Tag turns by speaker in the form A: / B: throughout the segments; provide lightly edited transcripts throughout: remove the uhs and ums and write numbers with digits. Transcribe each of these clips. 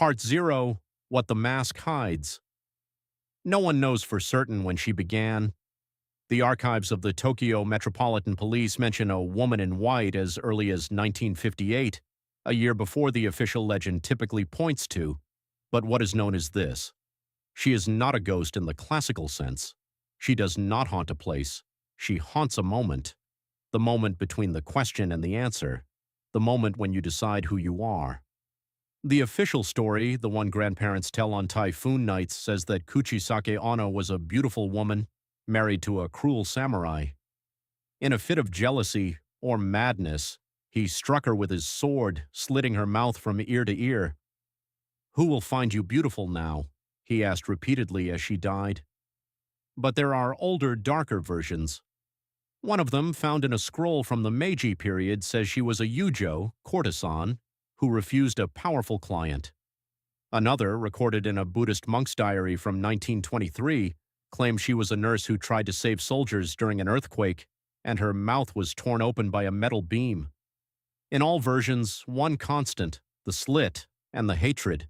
A: Part 0. What the Mask Hides. No one knows for certain when she began. The archives of the Tokyo Metropolitan Police mention a woman in white as early as 1958, a year before the official legend typically points to. But what is known is this. She is not a ghost in the classical sense. She does not haunt a place. She haunts a moment. The moment between the question and the answer. The moment when you decide who you are. The official story, the one grandparents tell on typhoon nights, says that Kuchisake-onna was a beautiful woman, married to a cruel samurai. In a fit of jealousy, or madness, he struck her with his sword, slitting her mouth from ear to ear. "Who will find you beautiful now?" he asked repeatedly as she died. But there are older, darker versions. One of them, found in a scroll from the Meiji period, says she was a yujo, courtesan, who refused a powerful client. Another, recorded in a Buddhist monk's diary from 1923, claims she was a nurse who tried to save soldiers during an earthquake, and her mouth was torn open by a metal beam. In all versions, one constant, the slit and the hatred.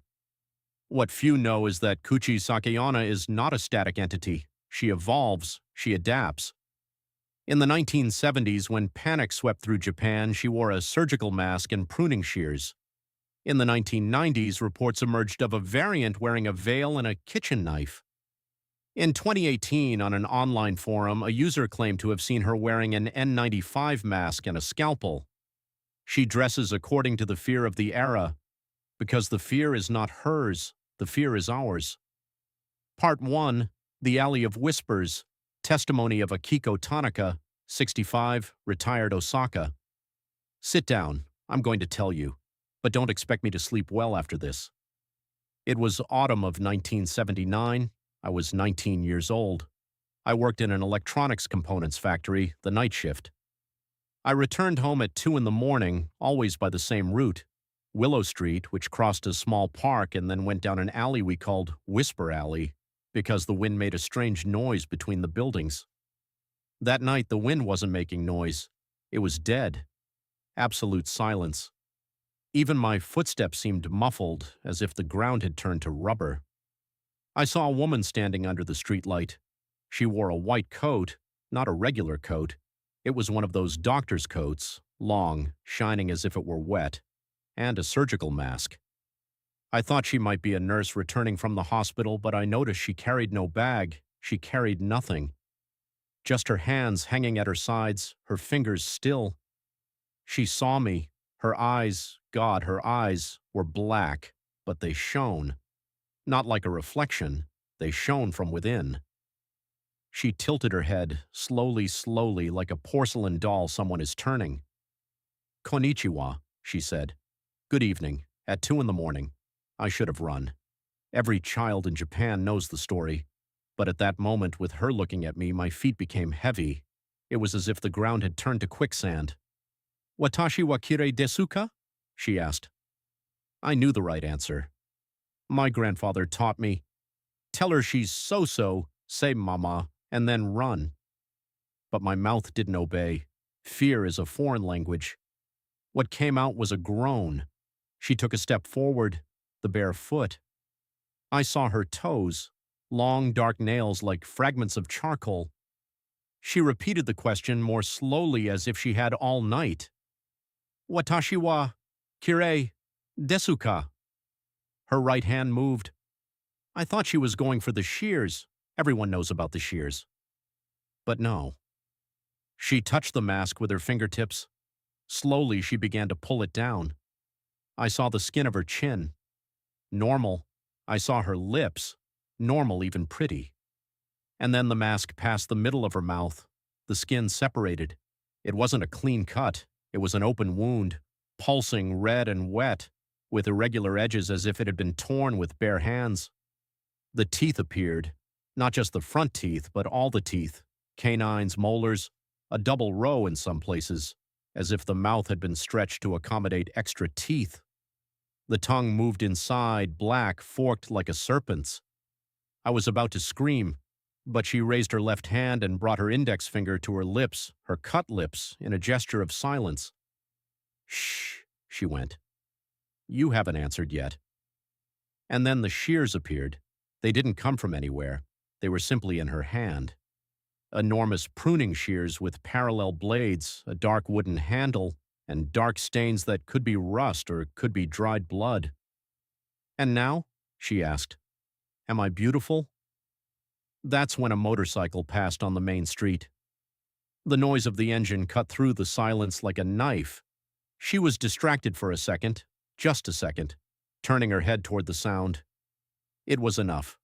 A: What few know is that Kuchisake-onna is not a static entity. She evolves, she adapts. In the 1970s, when panic swept through Japan, she wore a surgical mask and pruning shears. In the 1990s, reports emerged of a variant wearing a veil and a kitchen knife. In 2018, on an online forum, a user claimed to have seen her wearing an N95 mask and a scalpel. She dresses according to the fear of the era, because the fear is not hers, the fear is ours. Part 1. The Alley of Whispers. Testimony of Akiko Tanaka, 65, retired Osaka. Sit down, I'm going to tell you, but don't expect me to sleep well after this. It was autumn of 1979. I was 19 years old. I worked in an electronics components factory, the night shift. I returned home at 2 in the morning, always by the same route, Willow Street, which crossed a small park and then went down an alley we called Whisper Alley, because the wind made a strange noise between the buildings. That night, the wind wasn't making noise. It was dead. Absolute silence. Even my footsteps seemed muffled, as if the ground had turned to rubber. I saw a woman standing under the streetlight. She wore a white coat, not a regular coat. It was one of those doctor's coats, long, shining as if it were wet, and a surgical mask. I thought she might be a nurse returning from the hospital, but I noticed she carried no bag. She carried nothing. Just her hands hanging at her sides, her fingers still. She saw me. Her eyes, God, her eyes were black, but they shone. Not like a reflection, they shone from within. She tilted her head, slowly, slowly, like a porcelain doll someone is turning. "Konnichiwa," she said. "Good evening, at 2 in the morning. I should have run. Every child in Japan knows the story, but at that moment, with her looking at me, my feet became heavy. It was as if the ground had turned to quicksand. "Watashi wa kirei desu ka?" she asked. I knew the right answer. My grandfather taught me, tell her she's so-so, say mama, and then run. But my mouth didn't obey. Fear is a foreign language. What came out was a groan. She took a step forward, the bare foot. I saw her toes, long dark nails like fragments of charcoal. She repeated the question more slowly, as if she had all night. "Watashi wa kirei desu ka?" Her right hand moved. I thought she was going for the shears. Everyone knows about the shears. But no. She touched the mask with her fingertips. Slowly, she began to pull it down. I saw the skin of her chin. Normal. I saw her lips. Normal, even pretty. And then the mask passed the middle of her mouth. The skin separated. It wasn't a clean cut. It was an open wound, pulsing red and wet, with irregular edges as if it had been torn with bare hands. The teeth appeared. Not just the front teeth, but all the teeth. Canines, molars, a double row in some places, as if the mouth had been stretched to accommodate extra teeth. The tongue moved inside, black, forked like a serpent's. I was about to scream, but she raised her left hand and brought her index finger to her lips, her cut lips, in a gesture of silence. "Shh," she went. "You haven't answered yet." And then the shears appeared. They didn't come from anywhere. They were simply in her hand. Enormous pruning shears with parallel blades, a dark wooden handle, and dark stains that could be rust or could be dried blood. "And now?" she asked. "Am I beautiful?" That's when a motorcycle passed on the main street. The noise of the engine cut through the silence like a knife. She was distracted for a second, just a second, turning her head toward the sound. It was enough.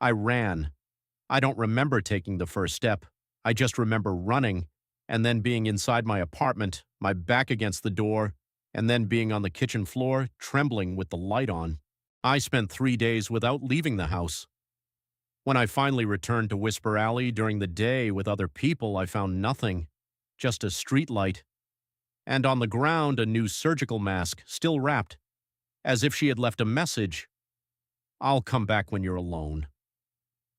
A: I ran. I don't remember taking the first step. I just remember running, and then being inside my apartment, my back against the door, and then being on the kitchen floor, trembling with the light on. I spent 3 days without leaving the house. When I finally returned to Whisper Alley during the day with other people, I found nothing, just a streetlight. And on the ground, a new surgical mask, still wrapped, as if she had left a message. "I'll come back when you're alone."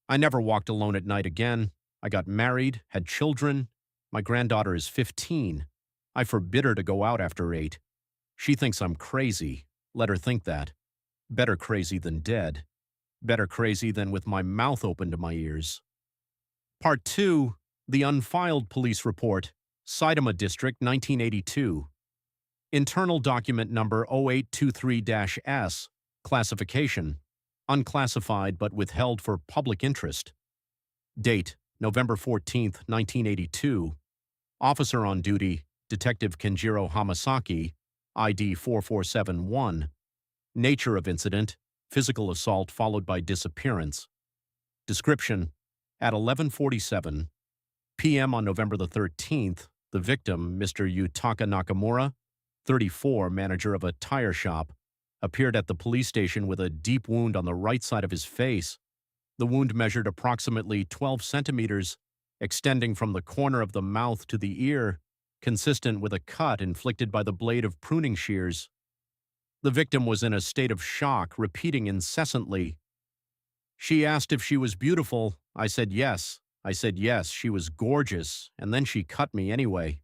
A: I never walked alone at night again. I got married, had children. My granddaughter is 15. I forbid her to go out after 8. She thinks I'm crazy. Let her think that. Better crazy than dead. Better crazy than with my mouth open to my ears. Part 2, the unfiled police report, Saitama District, 1982. Internal document number 0823-S, classification, unclassified but withheld for public interest. Date, November 14, 1982. Officer on duty, Detective Kenjiro Hamasaki, ID 4471. Nature of incident, physical assault followed by disappearance. Description: at 11:47 p.m. on November the 13th, the victim, Mr. Yutaka Nakamura, 34, manager of a tire shop, appeared at the police station with a deep wound on the right side of his face. The wound measured approximately 12 centimeters, extending from the corner of the mouth to the ear, consistent with a cut inflicted by the blade of pruning shears. The victim was in a state of shock, repeating incessantly. She asked if she was beautiful. I said yes. I said yes, she was gorgeous, and then she cut me anyway.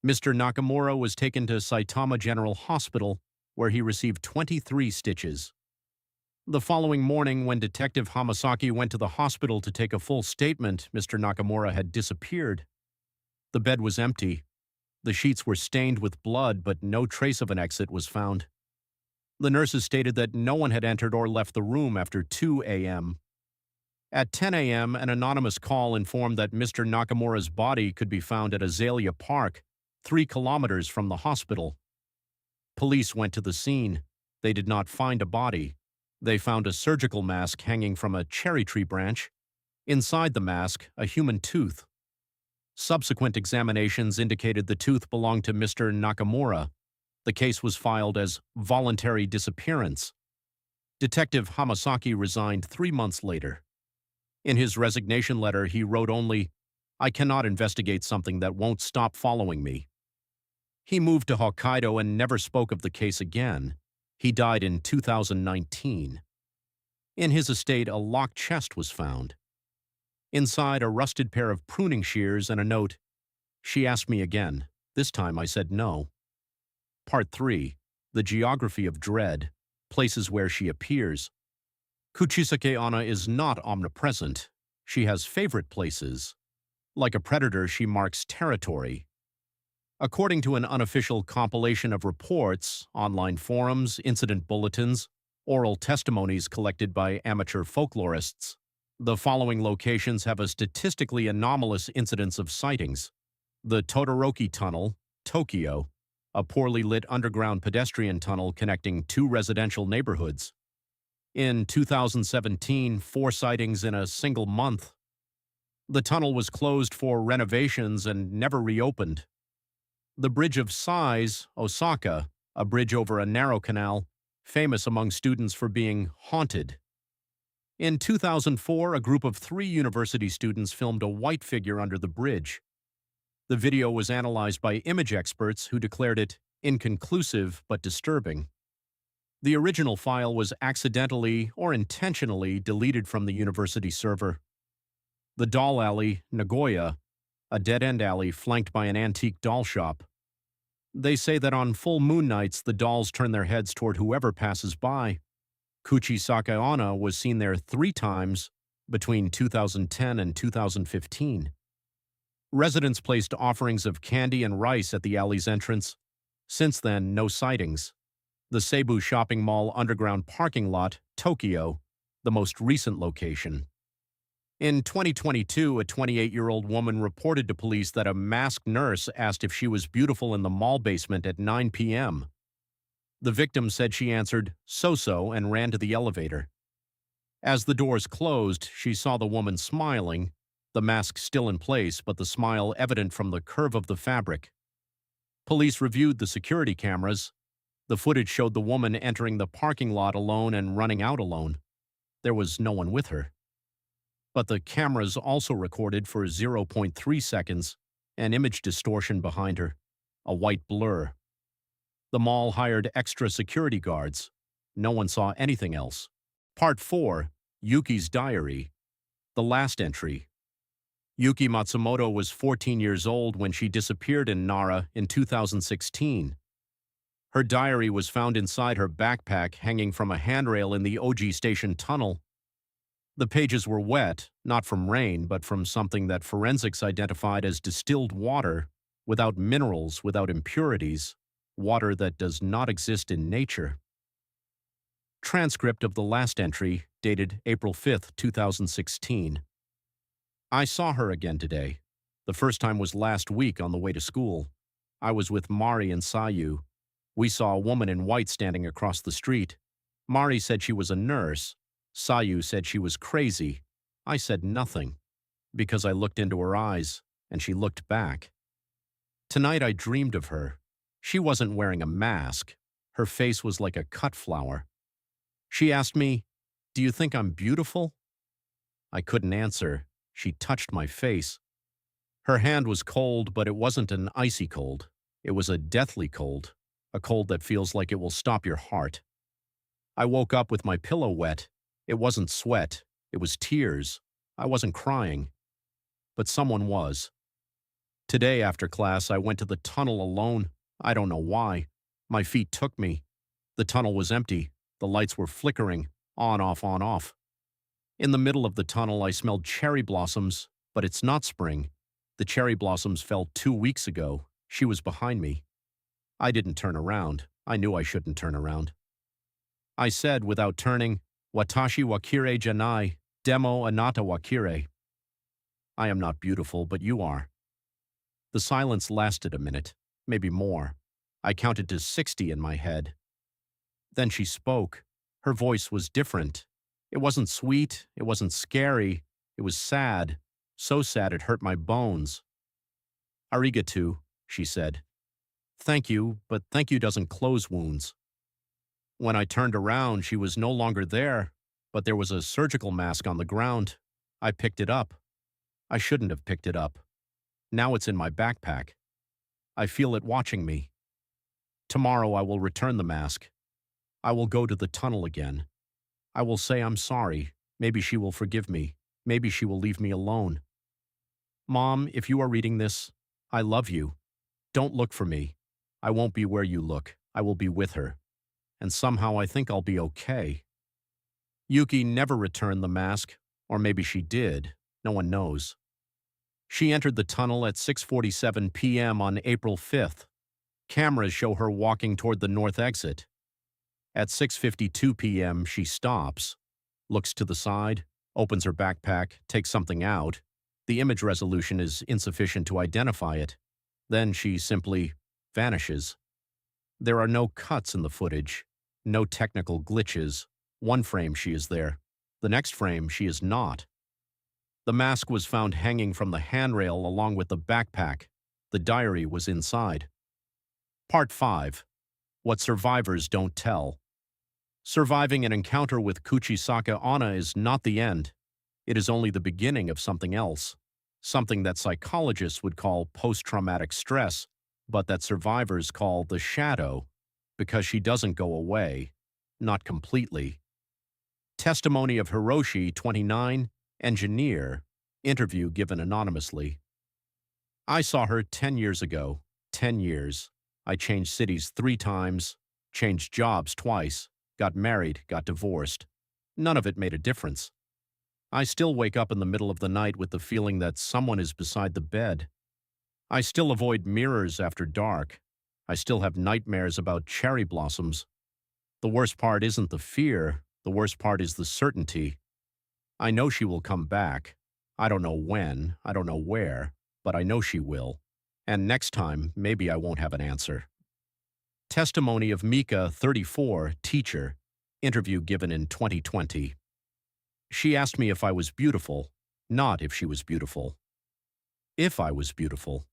A: Mr. Nakamura was taken to Saitama General Hospital, where he received 23 stitches. The following morning, when Detective Hamasaki went to the hospital to take a full statement, Mr. Nakamura had disappeared. The bed was empty. The sheets were stained with blood, but no trace of an exit was found. The nurses stated that no one had entered or left the room after 2 a.m. At 10 a.m., an anonymous call informed that Mr. Nakamura's body could be found at Azalea Park, 3 kilometers from the hospital. Police went to the scene. They did not find a body. They found a surgical mask hanging from a cherry tree branch. Inside the mask, a human tooth. Subsequent examinations indicated the tooth belonged to Mr. Nakamura. The case was filed as voluntary disappearance. Detective Hamasaki resigned 3 months later. In his resignation letter, he wrote only, "I cannot investigate something that won't stop following me." He moved to Hokkaido and never spoke of the case again. He died in 2019. In his estate, a locked chest was found. Inside, a rusted pair of pruning shears and a note. She asked me again. This time I said no. Part 3, the geography of dread, places where she appears. Kuchisake-onna is not omnipresent. She has favorite places. Like a predator, she marks territory. According to an unofficial compilation of reports, online forums, incident bulletins, oral testimonies collected by amateur folklorists, the following locations have a statistically anomalous incidence of sightings: the Todoroki Tunnel, Tokyo, a poorly lit underground pedestrian tunnel connecting 2 residential neighborhoods. In 2017, 4 sightings in a single month. The tunnel was closed for renovations and never reopened. The Bridge of Sighs, Osaka, a bridge over a narrow canal, famous among students for being haunted. In 2004, a group of 3 university students filmed a white figure under the bridge. The video was analyzed by image experts who declared it inconclusive but disturbing. The original file was accidentally or intentionally deleted from the university server. The Doll Alley, Nagoya, a dead-end alley flanked by an antique doll shop. They say that on full moon nights, the dolls turn their heads toward whoever passes by. Kuchisake-onna was seen there 3 times between 2010 and 2015. Residents placed offerings of candy and rice at the alley's entrance. Since then, no sightings. The Seibu Shopping Mall underground parking lot, Tokyo, the most recent location. In 2022, a 28-year-old woman reported to police that a masked nurse asked if she was beautiful in the mall basement at 9 p.m. The victim said she answered, "So-so," and ran to the elevator. As the doors closed, she saw the woman smiling, the mask still in place, but the smile evident from the curve of the fabric. Police reviewed the security cameras. The footage showed the woman entering the parking lot alone and running out alone. There was no one with her. But the cameras also recorded for 0.3 seconds an image distortion behind her, a white blur. The mall hired extra security guards. No one saw anything else. Part 4, Yuki's Diary. The last entry. Yuki Matsumoto was 14 years old when she disappeared in Nara in 2016. Her diary was found inside her backpack hanging from a handrail in the Oji Station tunnel. The pages were wet, not from rain, but from something that forensics identified as distilled water, without minerals, without impurities, water that does not exist in nature. Transcript of the last entry, dated April 5, 2016. I saw her again today. The first time was last week on the way to school. I was with Mari and Sayu. We saw a woman in white standing across the street. Mari said she was a nurse. Sayu said she was crazy. I said nothing, because I looked into her eyes, and she looked back. Tonight I dreamed of her. She wasn't wearing a mask. Her face was like a cut flower. She asked me, "Do you think I'm beautiful?" I couldn't answer. She touched my face. Her hand was cold, but it wasn't an icy cold. It was a deathly cold, a cold that feels like it will stop your heart. I woke up with my pillow wet. It wasn't sweat. It was tears. I wasn't crying. But someone was. Today after class, I went to the tunnel alone. I don't know why. My feet took me. The tunnel was empty. The lights were flickering, on, off, on, off. In the middle of the tunnel, I smelled cherry blossoms, but it's not spring. The cherry blossoms fell 2 weeks ago. She was behind me. I didn't turn around. I knew I shouldn't turn around. I said, without turning, "Watashi wa kirei janai, demo anata wa kirei." I am not beautiful, but you are. The silence lasted a minute, maybe more. I counted to 60 in my head. Then she spoke. Her voice was different. It wasn't sweet, it wasn't scary, it was sad, so sad it hurt my bones. "Arigato," she said. "Thank you, but thank you doesn't close wounds." When I turned around, she was no longer there, but there was a surgical mask on the ground. I picked it up. I shouldn't have picked it up. Now it's in my backpack. I feel it watching me. Tomorrow I will return the mask. I will go to the tunnel again. I will say I'm sorry. Maybe she will forgive me. Maybe she will leave me alone. Mom, if you are reading this, I love you. Don't look for me. I won't be where you look. I will be with her. And somehow I think I'll be okay. Yuki never returned the mask, or maybe she did. No one knows. She entered the tunnel at 6:47 p.m. on April 5th. Cameras show her walking toward the north exit. At 6:52 p.m., she stops, looks to the side, opens her backpack, takes something out. The image resolution is insufficient to identify it. Then she simply vanishes. There are no cuts in the footage, no technical glitches. One frame she is there. The next frame she is not. The mask was found hanging from the handrail along with the backpack. The diary was inside. Part 5. What Survivors Don't Tell. Surviving an encounter with Kuchisake-onna is not the end. It is only the beginning of something else, something that psychologists would call post-traumatic stress, but that survivors call the shadow, because she doesn't go away, not completely. Testimony of Hiroshi, 29, engineer, interview given anonymously. I saw her 10 years ago, 10 years. I changed cities 3 times, changed jobs twice. got married, got divorced. None of it made a difference. I still wake up in the middle of the night with the feeling that someone is beside the bed. I still avoid mirrors after dark. I still have nightmares about cherry blossoms. The worst part isn't the fear, the worst part is the certainty. I know she will come back. I don't know when, I don't know where, but I know she will. And next time, maybe I won't have an answer. Testimony of Mika, 34, teacher. Interview given in 2020. She asked me if I was beautiful, not if she was beautiful. If I was beautiful.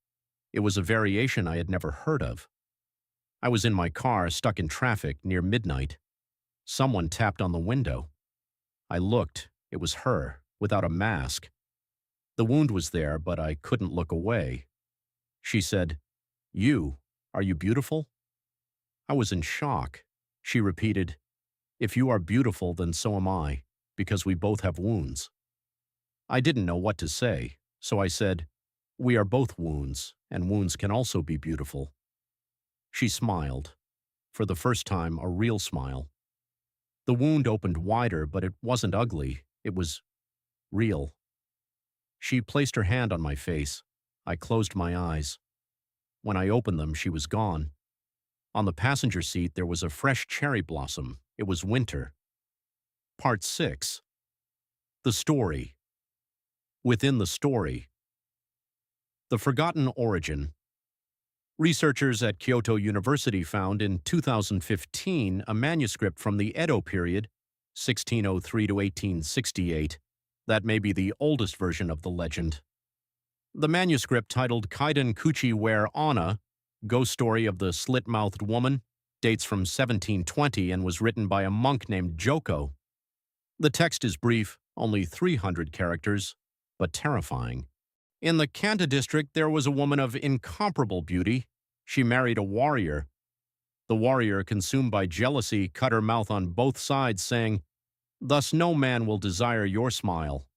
A: It was a variation I had never heard of. I was in my car, stuck in traffic, near midnight. Someone tapped on the window. I looked. It was her, without a mask. The wound was there, but I couldn't look away. She said, "You, are you beautiful?" I was in shock. She repeated, "If you are beautiful, then so am I, because we both have wounds." I didn't know what to say, so I said, "We are both wounds, and wounds can also be beautiful." She smiled. For the first time, a real smile. The wound opened wider, but it wasn't ugly. It was real. She placed her hand on my face. I closed my eyes. When I opened them, she was gone. On the passenger seat, there was a fresh cherry blossom. It was winter. Part 6. The story. Within the story. The forgotten origin. Researchers at Kyoto University found in 2015 a manuscript from the Edo period, 1603 to 1868, that may be the oldest version of the legend. The manuscript, titled Kaiden Kuchisake-onna, Ghost Story of the Slit-Mouthed Woman, dates from 1720 and was written by a monk named Joko. The text is brief, only 300 characters, but terrifying. In the Kanta district, there was a woman of incomparable beauty. She married a warrior. The warrior, consumed by jealousy, cut her mouth on both sides, saying, "Thus no man will desire your smile."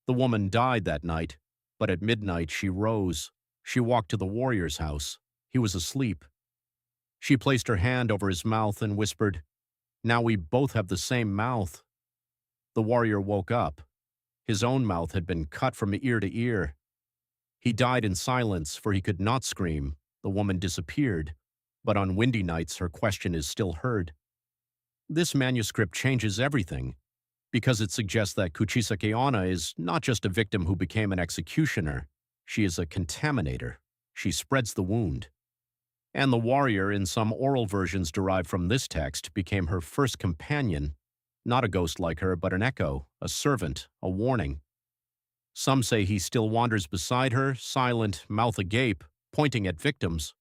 A: The woman died that night, but at midnight she rose. She walked to the warrior's house. He was asleep. She placed her hand over his mouth and whispered, "Now we both have the same mouth." The warrior woke up. His own mouth had been cut from ear to ear. He died in silence, for he could not scream. The woman disappeared, but on windy nights her question is still heard. This manuscript changes everything, because it suggests that Kuchisake-onna is not just a victim who became an executioner. She is a contaminator. She spreads the wound. And the warrior, in some oral versions derived from this text, became her first companion, not a ghost like her, but an echo, a servant, a warning. Some say he still wanders beside her, silent, mouth agape, pointing at victims.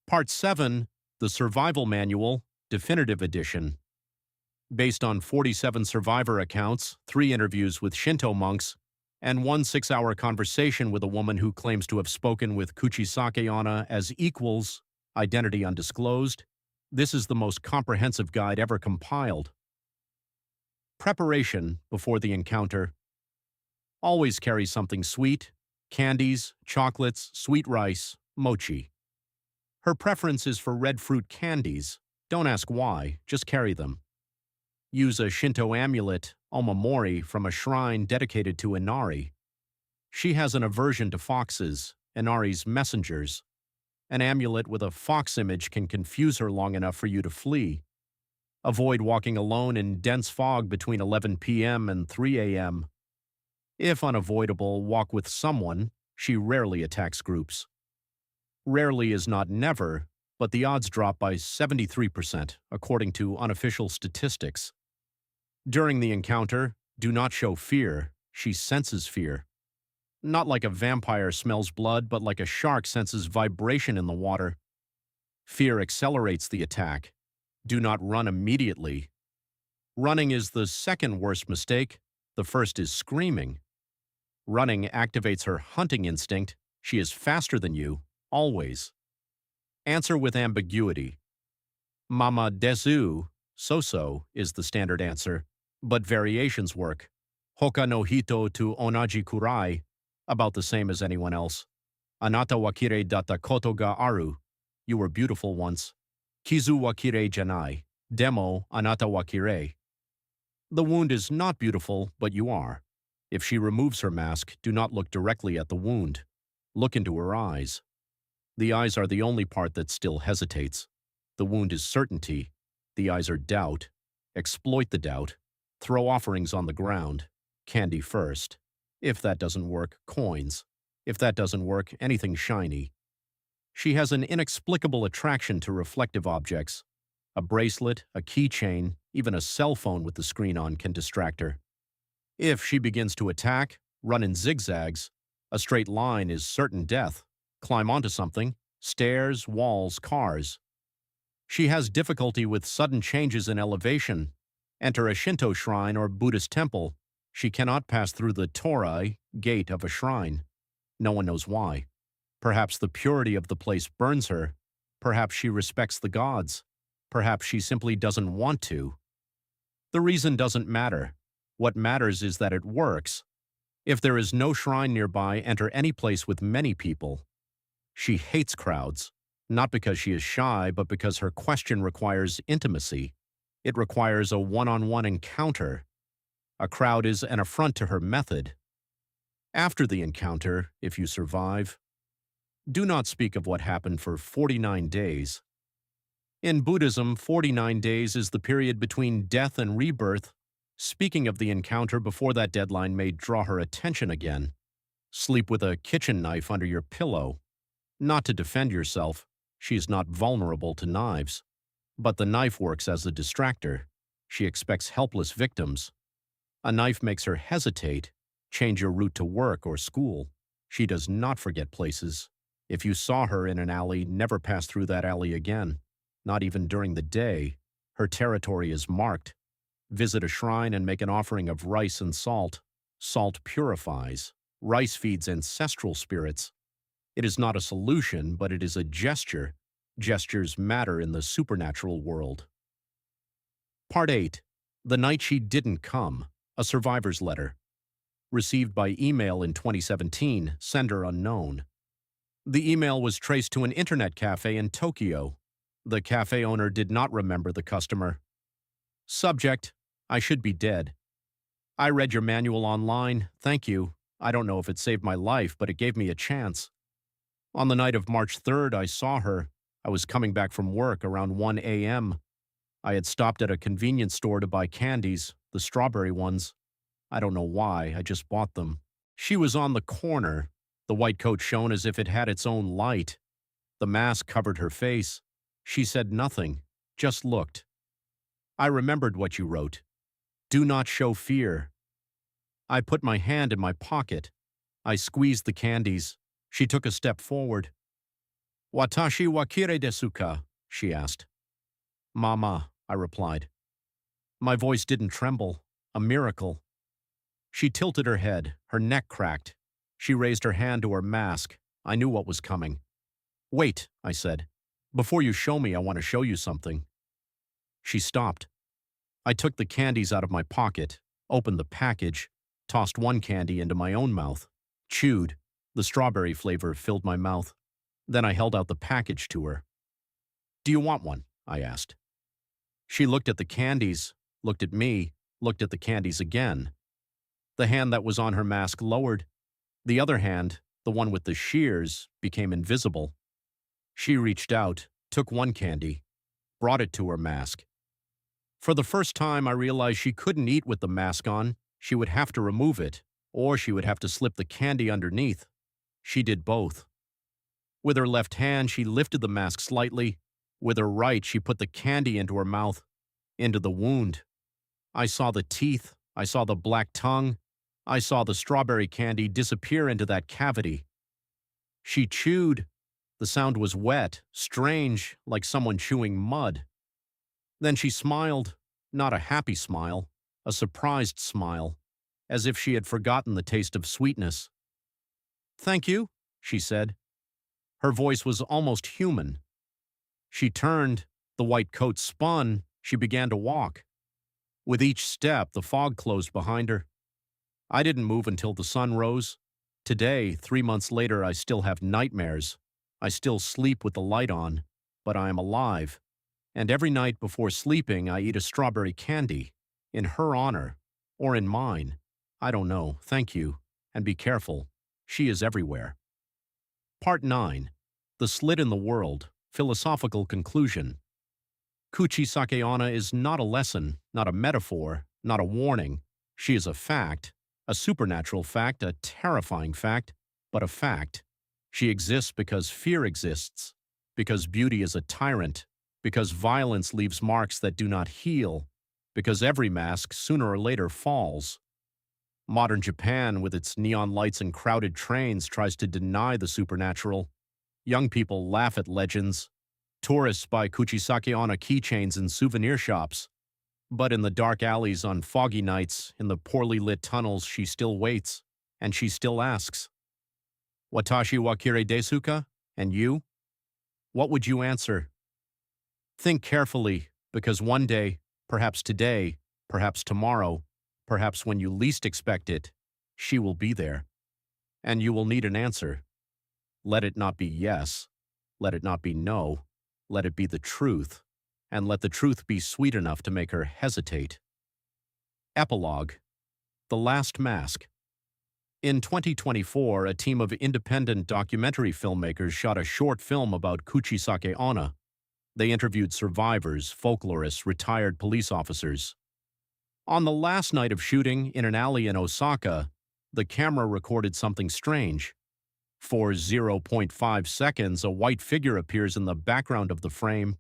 A: Part 7, The Survival Manual, Definitive Edition. Based on 47 survivor accounts, 3 interviews with Shinto monks, and 1 6-hour conversation with a woman who claims to have spoken with Kuchisake-onna as equals, identity undisclosed, this is the most comprehensive guide ever compiled. Preparation before the encounter. Always carry something sweet, candies, chocolates, sweet rice, mochi. Her preference is for red fruit candies. Don't ask why, just carry them. Use a Shinto amulet, omamori, from a shrine dedicated to Inari. She has an aversion to foxes, Inari's messengers. An amulet with a fox image can confuse her long enough for you to flee. Avoid walking alone in dense fog between 11 p.m. and 3 a.m. If unavoidable, walk with someone. She rarely attacks groups. Rarely is not never, but the odds drop by 73%, according to unofficial statistics. During the encounter, do not show fear. She senses fear. Not like a vampire smells blood, but like a shark senses vibration in the water. Fear accelerates the attack. Do not run immediately. Running is the second worst mistake. The first is screaming. Running activates her hunting instinct. She is faster than you, always. Answer with ambiguity. Mama desu, so-so, is the standard answer, but variations work. Hoka no hito to onaji kurai, about the same as anyone else. Anata wa kirei datta koto ga aru, you were beautiful once. Kizu wa kirei janai, Demo anata wa kirei. The wound is not beautiful, but you are. If she removes her mask, do not look directly at the wound. Look into her eyes. The eyes are the only part that still hesitates. The wound is certainty. The eyes are doubt. Exploit the doubt. Throw offerings on the ground. Candy first. If that doesn't work, coins. If that doesn't work, anything shiny. She has an inexplicable attraction to reflective objects. A bracelet, a keychain, even a cell phone with the screen on can distract her. If she begins to attack, run in zigzags, a straight line is certain death. Climb onto something, stairs, walls, cars. She has difficulty with sudden changes in elevation. Enter a Shinto shrine or Buddhist temple. She cannot pass through the torii, gate of a shrine. No one knows why. Perhaps the purity of the place burns her. Perhaps she respects the gods. Perhaps she simply doesn't want to. The reason doesn't matter. What matters is that it works. If there is no shrine nearby, enter any place with many people. She hates crowds, not because she is shy, but because her question requires intimacy. It requires a one-on-one encounter. A crowd is an affront to her method. After the encounter, if you survive, do not speak of what happened for 49 days. In Buddhism, 49 days is the period between death and rebirth. Speaking of the encounter before that deadline may draw her attention again. Sleep with a kitchen knife under your pillow. Not to defend yourself, she is not vulnerable to knives. But the knife works as a distractor. She expects helpless victims. A knife makes her hesitate, change your route to work or school. She does not forget places. If you saw her in an alley, never pass through that alley again. Not even during the day. Her territory is marked. Visit a shrine and make an offering of rice and salt. Salt purifies. Rice feeds ancestral spirits. It is not a solution, but it is a gesture. Gestures matter in the supernatural world. Part 8. The Night She Didn't Come. A Survivor's Letter. Received by email in 2017, sender unknown. The email was traced to an internet cafe in Tokyo. The cafe owner did not remember the customer. Subject: I should be dead. I read your manual online, thank you. I don't know if it saved my life, but it gave me a chance. On the night of March 3rd, I saw her. I was coming back from work around 1 a.m. I had stopped at a convenience store to buy candies, the strawberry ones. I don't know why, I just bought them. She was on the corner. The white coat shone as if it had its own light. The mask covered her face. She said nothing, just looked. I remembered what you wrote. Do not show fear. I put my hand in my pocket. I squeezed the candies. She took a step forward. Watashi wa kirei desu ka? She asked. Mama, I replied. My voice didn't tremble. A miracle. She tilted her head. Her neck cracked. She raised her hand to her mask. I knew what was coming. Wait, I said. Before you show me, I want to show you something. She stopped. I took the candies out of my pocket, opened the package, tossed one candy into my own mouth, chewed. The strawberry flavor filled my mouth. Then I held out the package to her. Do you want one? I asked. She looked at the candies, looked at me, looked at the candies again. The hand that was on her mask lowered. The other hand, the one with the shears, became invisible. She reached out, took one candy, brought it to her mask. For the first time, I realized she couldn't eat with the mask on. She would have to remove it, or she would have to slip the candy underneath. She did both. With her left hand, she lifted the mask slightly. With her right, she put the candy into her mouth, into the wound. I saw the teeth. I saw the black tongue. I saw the strawberry candy disappear into that cavity. She chewed. The sound was wet, strange, like someone chewing mud. Then she smiled, not a happy smile, a surprised smile, as if she had forgotten the taste of sweetness. Thank you, she said. Her voice was almost human. She turned, the white coat spun, she began to walk. With each step, the fog closed behind her. I didn't move until the sun rose. Today, 3 months later, I still have nightmares. I still sleep with the light on, but I am alive. And every night before sleeping, I eat a strawberry candy. In her honor. Or in mine. I don't know. Thank you. And be careful. She is everywhere. Part 9. The Slit in the World. Philosophical Conclusion. Kuchisake-onna is not a lesson, not a metaphor, not a warning. She is a fact. A supernatural fact, a terrifying fact, but a fact. She exists because fear exists. Because beauty is a tyrant. Because violence leaves marks that do not heal. Because every mask, sooner or later, falls. Modern Japan, with its neon lights and crowded trains, tries to deny the supernatural. Young people laugh at legends. Tourists buy Kuchisake-onna keychains in souvenir shops. But in the dark alleys on foggy nights, in the poorly lit tunnels, she still waits, and she still asks, "Watashi wa kirei desu ka?" And you? What would you answer? Think carefully, because one day, perhaps today, perhaps tomorrow, perhaps when you least expect it, she will be there. And you will need an answer. Let it not be yes. Let it not be no. Let it be the truth. And let the truth be sweet enough to make her hesitate. Epilogue. The Last Mask. In 2024, a team of independent documentary filmmakers shot a short film about Kuchisake-onna. They interviewed survivors, folklorists, retired police officers. On the last night of shooting in an alley in Osaka, the camera recorded something strange. For 0.5 seconds, a white figure appears in the background of the frame.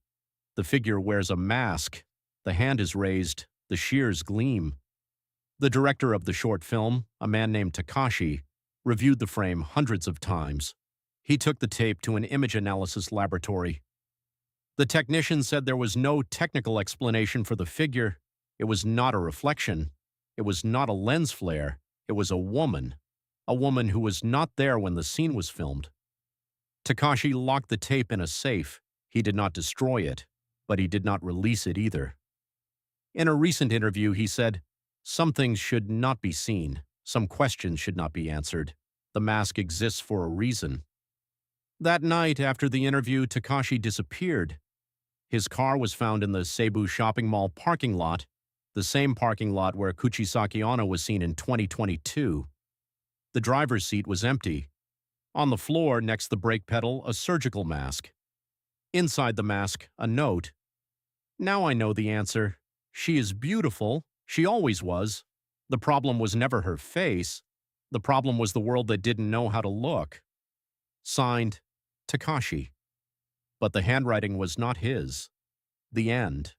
A: The figure wears a mask. The hand is raised. The shears gleam. The director of the short film, a man named Takashi, reviewed the frame hundreds of times. He took the tape to an image analysis laboratory. The technician said there was no technical explanation for the figure. It was not a reflection. It was not a lens flare. It was a woman who was not there when the scene was filmed. Takashi locked the tape in a safe. He did not destroy it, but he did not release it either. In a recent interview, he said, "Some things should not be seen. Some questions should not be answered. The mask exists for a reason." That night, after the interview, Takashi disappeared. His car was found in the Cebu shopping mall parking lot, the same parking lot where Kuchisake-onna was seen in 2022. The driver's seat was empty. On the floor, next the brake pedal, a surgical mask. Inside the mask, a note. "Now I know the answer. She is beautiful. She always was. The problem was never her face. The problem was the world that didn't know how to look." Signed, Takashi. But the handwriting was not his. The end.